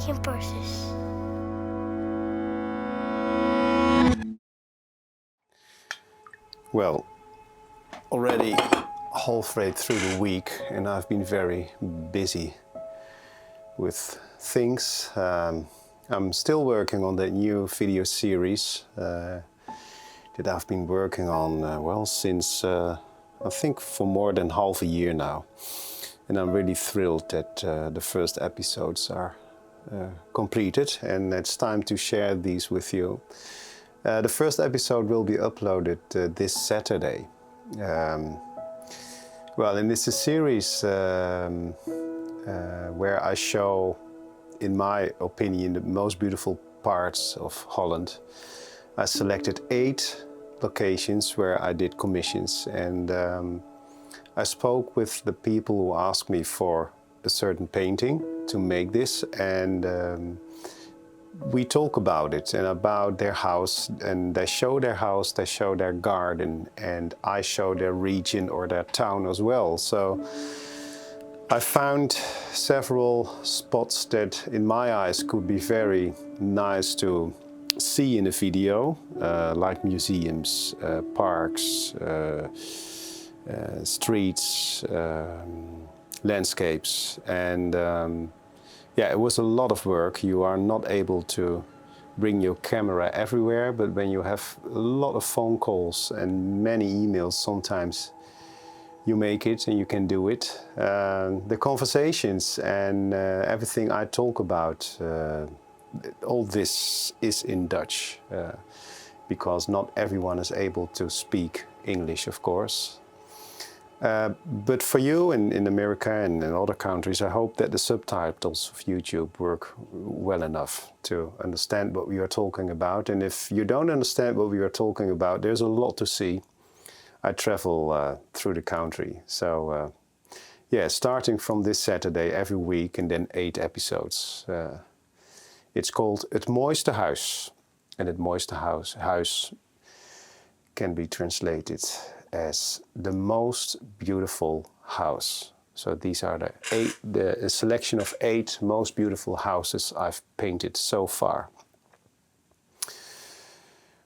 making purses. Well, already halfway through the week and I've been very busy with things. I'm still working on that new video series that I've been working on, since I think for more than half a year now. And I'm really thrilled that the first episodes are completed and it's time to share these with you. The first episode will be uploaded this Saturday. And this is a series where I show, in my opinion, the most beautiful parts of Holland. I selected 8 locations where I did commissions, and I spoke with the people who asked me for a certain painting to make this, and we talk about it and about their house, and they show their house, they show their garden, and I show their region or their town as well. So I found several spots that in my eyes could be very nice to see in a video, like museums, parks, streets, landscapes, and it was a lot of work. You are not able to bring your camera everywhere, but when you have a lot of phone calls and many emails, sometimes you make it and you can do it. The conversations and everything I talk about, all this is in Dutch, because not everyone is able to speak English, of course. But for you in America and in other countries, I hope that the subtitles of YouTube work well enough to understand what we are talking about. And if you don't understand what we are talking about, there's a lot to see. I travel through the country. So starting from this Saturday every week and then 8 episodes. It's called Het Mooiste Huis. And Het Mooiste Huis can be translated as the most beautiful house. So these are the selection of 8 most beautiful houses I've painted so far.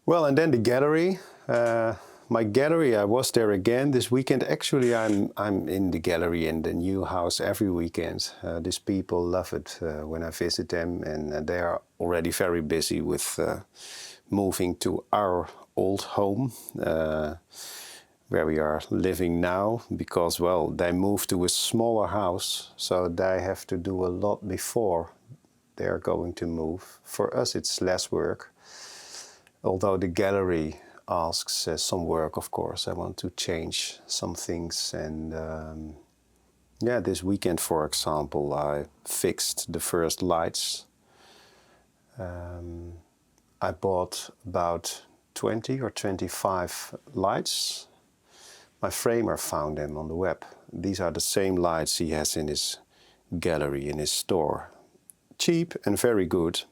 Well, and then the gallery. My gallery, I was there again this weekend. Actually, I'm in the gallery in the new house every weekend. These people love it when I visit them, and they are already very busy with moving to our old home, where we are living now, because, they moved to a smaller house, so they have to do a lot before they are going to move. For us, it's less work, although the gallery asks some work, of course. I want to change some things, and this weekend, for example, I fixed the first lights. I bought about 20 or 25 lights. My framer found them on the web. These are the same lights he has in his gallery, in his store. Cheap and very good.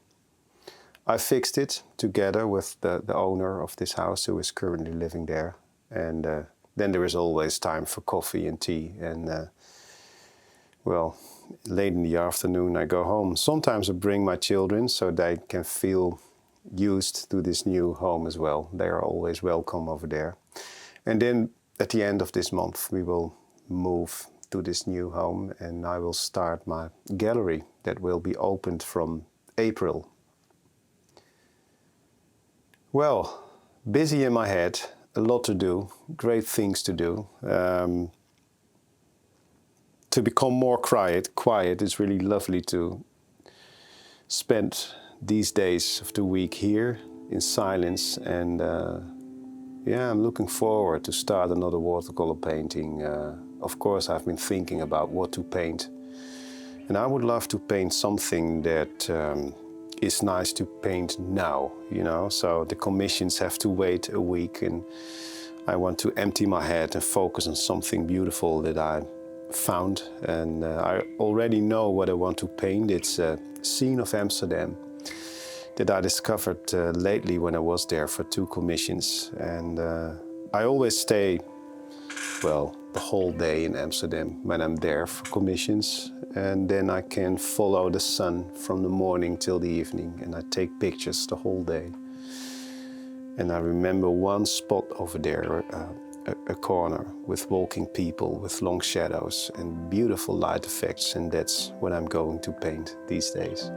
I fixed it together with the owner of this house, who is currently living there. And then there is always time for coffee and tea. And late in the afternoon I go home. Sometimes I bring my children so they can feel used to this new home as well. They are always welcome over there. And then at the end of this month, we will move to this new home, and I will start my gallery that will be opened from April. Well, busy in my head, a lot to do, great things to do. To become more quiet, it's really lovely to spend these days of the week here in silence, and I'm looking forward to start another watercolor painting. Of course, I've been thinking about what to paint, and I would love to paint something that is nice to paint now, so the commissions have to wait a week, and I want to empty my head and focus on something beautiful that I found, and I already know what I want to paint. It's a scene of Amsterdam that I discovered lately when I was there for 2 commissions. And I always stay, the whole day in Amsterdam when I'm there for commissions, and then I can follow the sun from the morning till the evening, and I take pictures the whole day. And I remember one spot over there, a corner with walking people, with long shadows and beautiful light effects, and that's what I'm going to paint these days.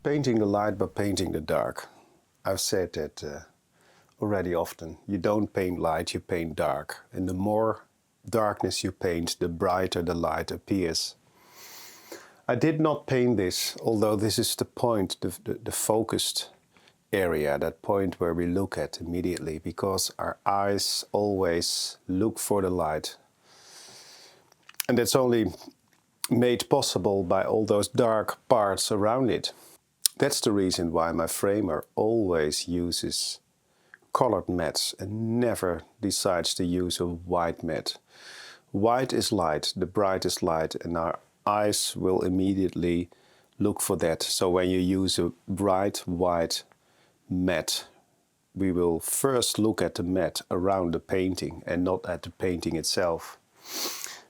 Painting the light by painting the dark. I've said that already often. You don't paint light, you paint dark. And the more darkness you paint, the brighter the light appears. I did not paint this, although this is the point, the focused area, that point where we look at immediately, because our eyes always look for the light. And that's only made possible by all those dark parts around it. That's the reason why my framer always uses colored mats and never decides to use a white mat. White is light, the brightest light, and our eyes will immediately look for that. So when you use a bright white mat, we will first look at the mat around the painting and not at the painting itself.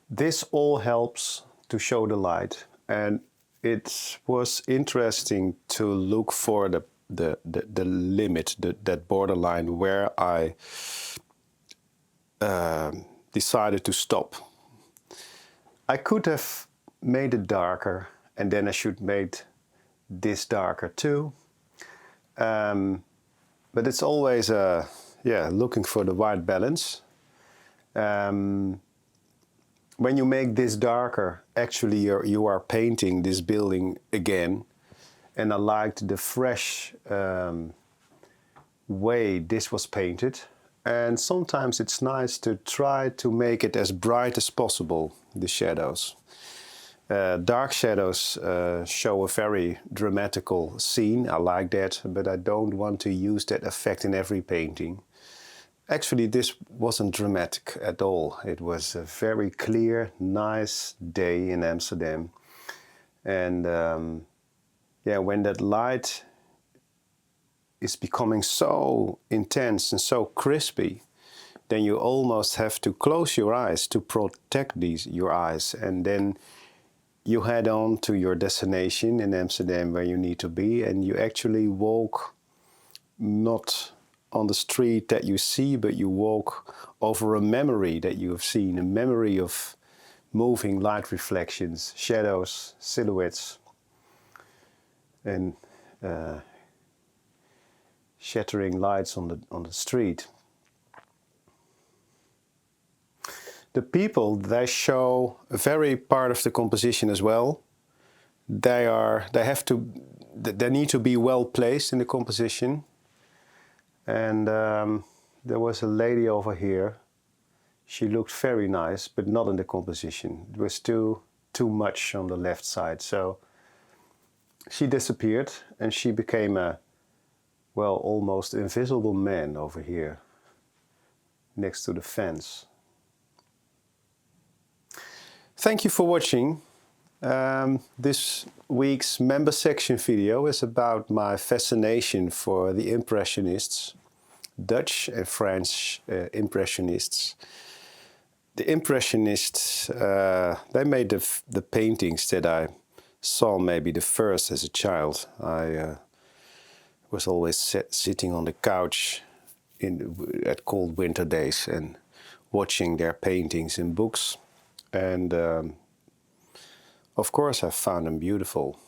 This all helps to show the light, and it was interesting to look for the limit, that borderline where I decided to stop. I could have made it darker, and then I should made this darker too. But it's always looking for the right balance. When you make this darker, actually you are painting this building again. And I liked the fresh way this was painted. And sometimes it's nice to try to make it as bright as possible, the shadows. Dark shadows show a very dramatical scene. I like that, but I don't want to use that effect in every painting. Actually, this wasn't dramatic at all. It was a very clear, nice day in Amsterdam. And when that light is becoming so intense and so crispy, then you almost have to close your eyes to protect your eyes. And then you head on to your destination in Amsterdam where you need to be, and you actually walk not on the street that you see, but you walk over a memory that you have seen, a memory of moving light reflections, shadows, silhouettes, and shattering lights on the street. The people, they show a very part of the composition as well. They need to be well placed in the composition. And there was a lady over here. She looked very nice, but not in the composition. It was too much on the left side. So she disappeared, and she became a, almost invisible man over here, next to the fence. Thank you for watching. This week's member section video is about my fascination for the Impressionists, Dutch and French Impressionists. The Impressionists, they made the paintings that I saw maybe the first as a child. I was always sitting on the couch at cold winter days and watching their paintings in books. And of course I found them beautiful,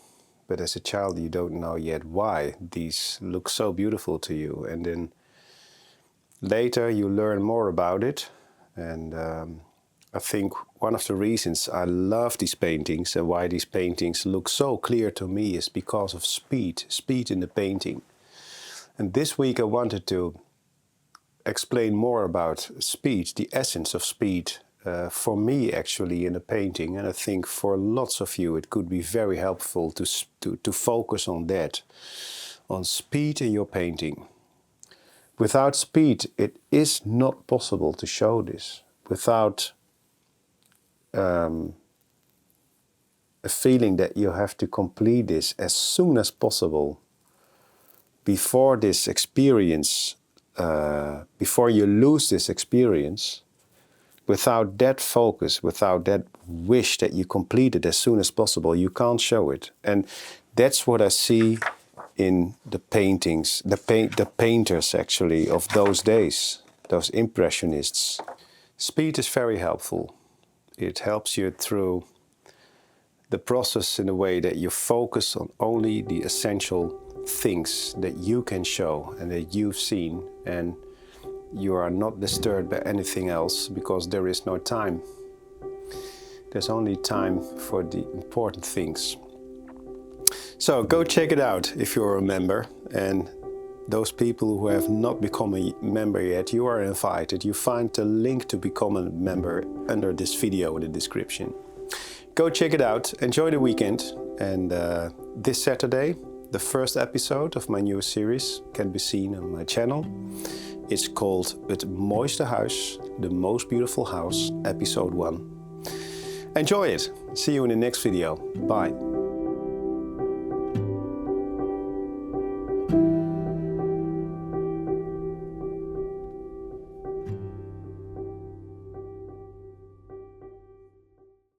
but as a child you don't know yet why these look so beautiful to you. And then later you learn more about it, and I think one of the reasons I love these paintings and why these paintings look so clear to me is because of speed in the painting. And this week I wanted to explain more about speed, the essence of speed. For me actually in a painting, and I think for lots of you it could be very helpful to focus on that, on speed in your painting. Without speed it is not possible to show this. Without a feeling that you have to complete this as soon as possible before this experience, before you lose this experience. Without that focus, without that wish that you complete it as soon as possible, you can't show it. And that's what I see in the paintings, the painters actually of those days, those Impressionists. Speed is very helpful. It helps you through the process in a way that you focus on only the essential things that you can show and that you've seen, and you are not disturbed by anything else because there is no time. There's only time for the important things. So go check it out if you're a member, and those people who have not become a member yet, you are invited. You find the link to become a member under this video in the description. Go check it out, enjoy the weekend, and this Saturday the first episode of my new series can be seen on my channel. It's called Het Mooiste Huis, The Most Beautiful House, Episode 1. Enjoy it! See you in the next video. Bye!